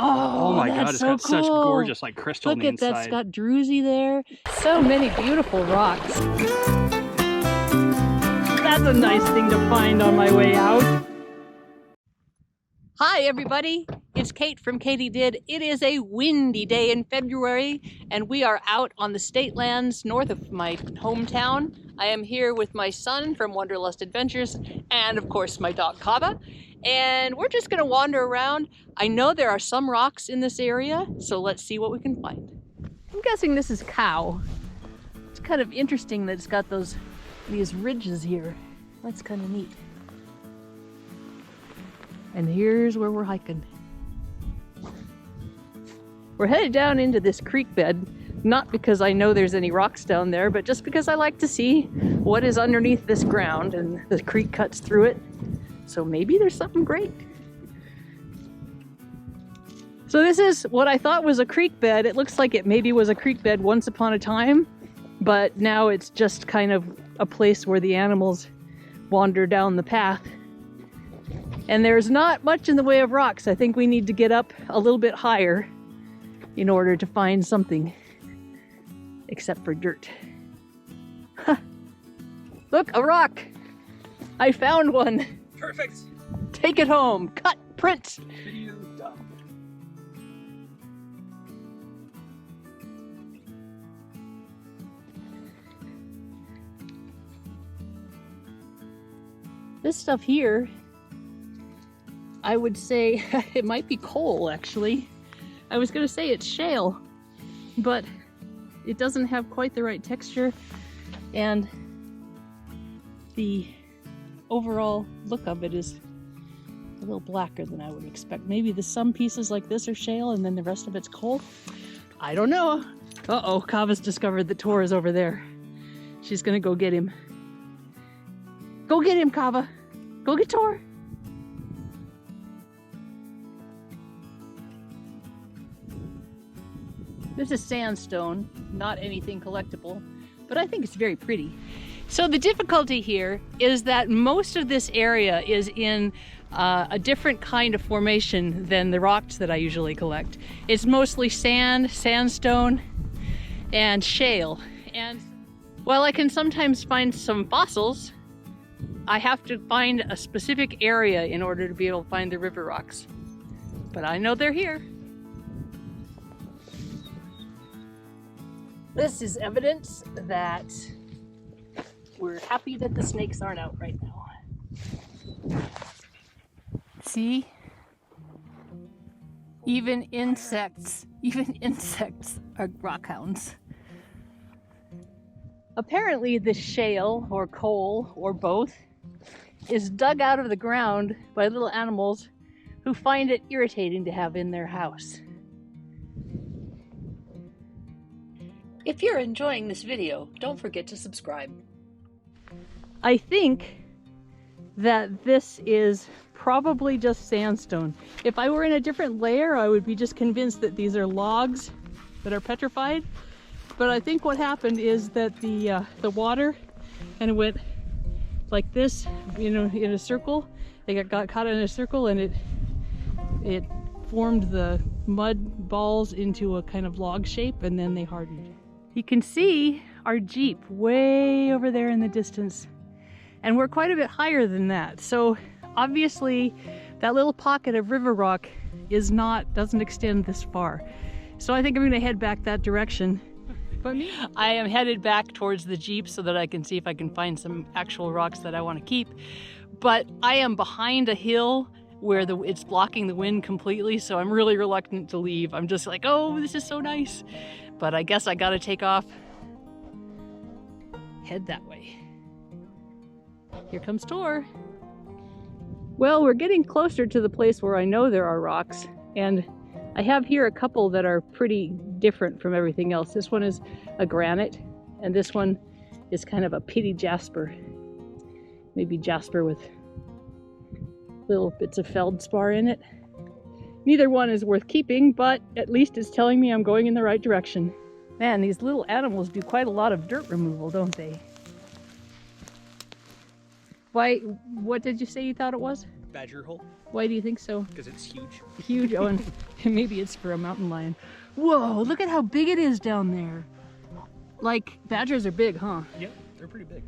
Oh my God, it's so got such cool. gorgeous like crystal on the inside. Look at that, it's got druzy there. So many beautiful rocks. That's a nice thing to find on my way out. Hi everybody, it's Kate from KatyDid. It is a windy day in February and we are out on the state lands north of my hometown. I am here with my son from Wonderlust Adventures and of course my dog Kava. And we're just gonna wander around. I know there are some rocks in this area, so let's see what we can find. I'm guessing this is cow. It's kind of interesting that it's got these ridges here. That's kind of neat. And here's where we're hiking. We're headed down into this creek bed, not because I know there's any rocks down there, but just because I like to see what is underneath this ground, and the creek cuts through it. So maybe there's something great. So this is what I thought was a creek bed. It looks like it maybe was a creek bed once upon a time, but now it's just kind of a place where the animals wander down the path. And there's not much in the way of rocks. I think we need to get up a little bit higher in order to find something, except for dirt. Look, a rock! I found one! Perfect! Take it home! Cut! Print! Video done. This stuff here, I would say it might be coal, actually. I was going to say it's shale, but it doesn't have quite the right texture, and the overall look of it is a little blacker than I would expect. Maybe some pieces like this are shale and then the rest of it's coal. I don't know. Uh-oh, Kava's discovered that Tor is over there. She's going to go get him. Go get him, Kava. Go get Tor. This is sandstone, not anything collectible, but I think it's very pretty. So the difficulty here is that most of this area is in a different kind of formation than the rocks that I usually collect. It's mostly sand, sandstone, and shale. And while I can sometimes find some fossils, I have to find a specific area in order to be able to find the river rocks. But I know they're here. This is evidence that we're happy that the snakes aren't out right now. See? Even insects are rockhounds. Apparently the shale or coal or both is dug out of the ground by little animals who find it irritating to have in their house. If you're enjoying this video, don't forget to subscribe. I think that this is probably just sandstone. If I were in a different layer, I would be just convinced that these are logs that are petrified. But I think what happened is that the water kind of went like this, you know, in a circle. They got caught in a circle, and it formed the mud balls into a kind of log shape, and then they hardened. You can see our Jeep way over there in the distance, and we're quite a bit higher than that. So obviously that little pocket of river rock doesn't extend this far. So I think I'm gonna head back that direction. But I am headed back towards the Jeep so that I can see if I can find some actual rocks that I want to keep. But I am behind a hill where it's blocking the wind completely, so I'm really reluctant to leave. I'm just like, oh, this is so nice. But I guess I gotta take off. Head that way. Here comes Tor. Well, we're getting closer to the place where I know there are rocks, and I have here a couple that are pretty different from everything else. This one is a granite, and this one is kind of a pitty jasper. Maybe jasper with little bits of feldspar in it. Neither one is worth keeping, but at least it's telling me I'm going in the right direction. Man, these little animals do quite a lot of dirt removal, don't they? Why, what did you say you thought it was? badger hole. Why do you think so? Because it's huge. Huge. Oh, and maybe it's for a mountain lion. Whoa, look at how big it is down there. Like, badgers are big, huh? Yep, they're pretty big.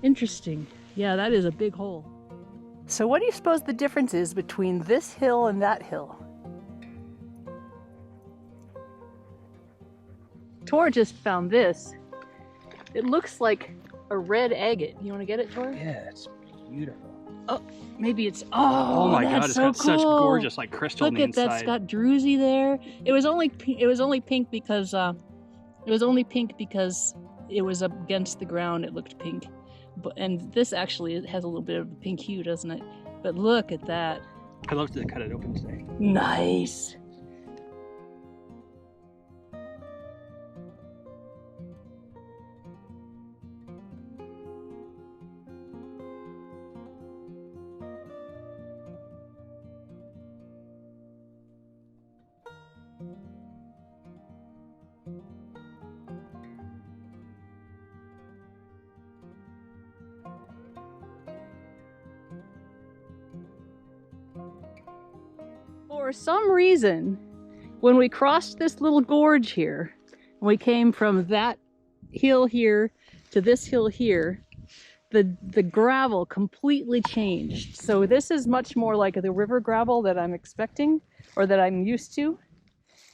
Interesting. Yeah, that is a big hole. So what do you suppose the difference is between this hill and that hill? Tor just found this. It looks like a red agate. You want to get it, Tor? Yeah, it's beautiful. Oh, maybe it's, oh my God, that's it's so got cool. such gorgeous like crystal on Look the at that, inside. it's got druzy there. It was only pink because it was up against the ground. It looked pink, and this actually has a little bit of a pink hue, doesn't it? But look at that. I'd love to cut it open today. Nice. For some reason, when we crossed this little gorge here, we came from that hill here to this hill here, the gravel completely changed. So this is much more like the river gravel that I'm expecting, or that I'm used to.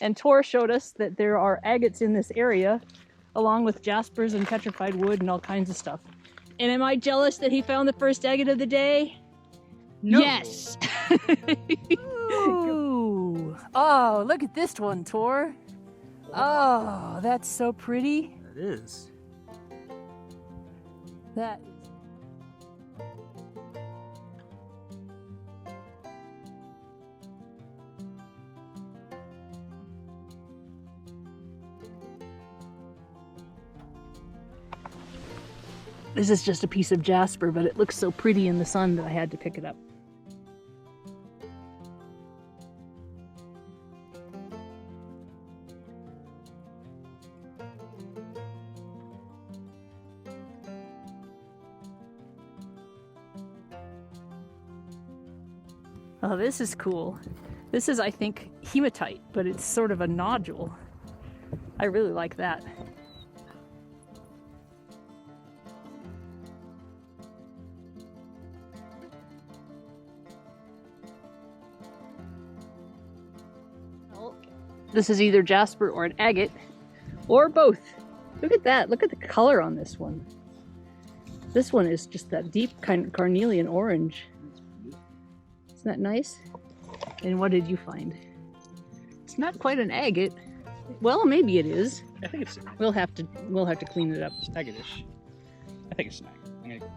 And Tor showed us that there are agates in this area, along with jaspers and petrified wood and all kinds of stuff. And am I jealous that he found the first agate of the day? No. Yes! Ooh. Oh, look at this one, Tor. Oh, that's so pretty. It is. That. This is just a piece of jasper, but it looks so pretty in the sun that I had to pick it up. Oh, this is cool. This is, I think, hematite, but it's sort of a nodule. I really like that. This is either jasper or an agate, or both. Look at that. Look at the color on this one. This one is just that deep kind of carnelian orange. Isn't that nice? And what did you find? It's not quite an agate. Well, maybe it is. I think it's. We'll have to clean it up. It's agate-ish. I think it's an agate. I'm gonna...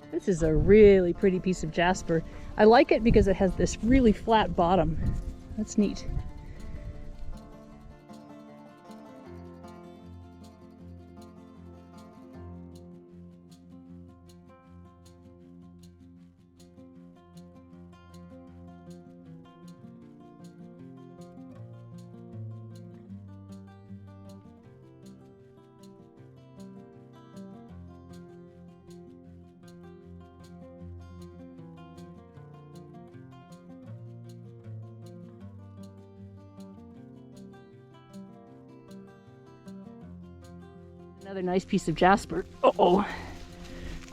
This is a really pretty piece of jasper. I like it because it has this really flat bottom. That's neat. Another nice piece of jasper. Uh-oh.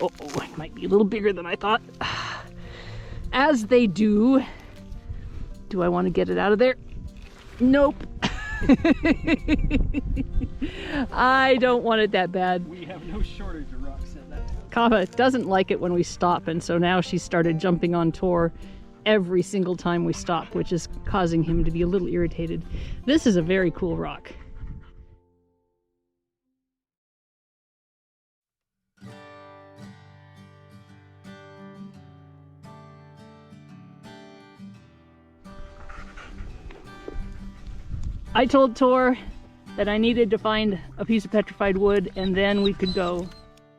Uh-oh, it might be a little bigger than I thought. As they do. Do I want to get it out of there? Nope. I don't want it that bad. We have no shortage of rocks at that house. Kava doesn't like it when we stop, and so now she started jumping on Tor every single time we stop, which is causing him to be a little irritated. This is a very cool rock. I told Tor that I needed to find a piece of petrified wood and then we could go.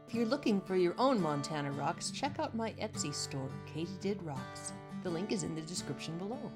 If you're looking for your own Montana rocks, check out my Etsy store, KatyDidRocks. The link is in the description below.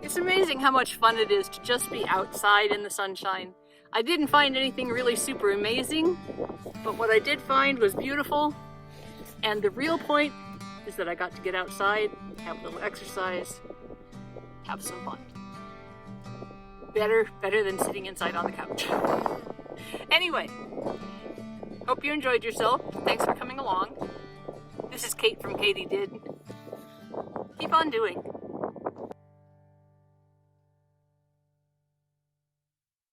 It's amazing how much fun it is to just be outside in the sunshine. I didn't find anything really super amazing, but what I did find was beautiful. And the real point is that I got to get outside, have a little exercise, have some fun. Better than sitting inside on the couch. Anyway, hope you enjoyed yourself. Thanks for coming along. This is Kate from KatyDid. Keep on doing.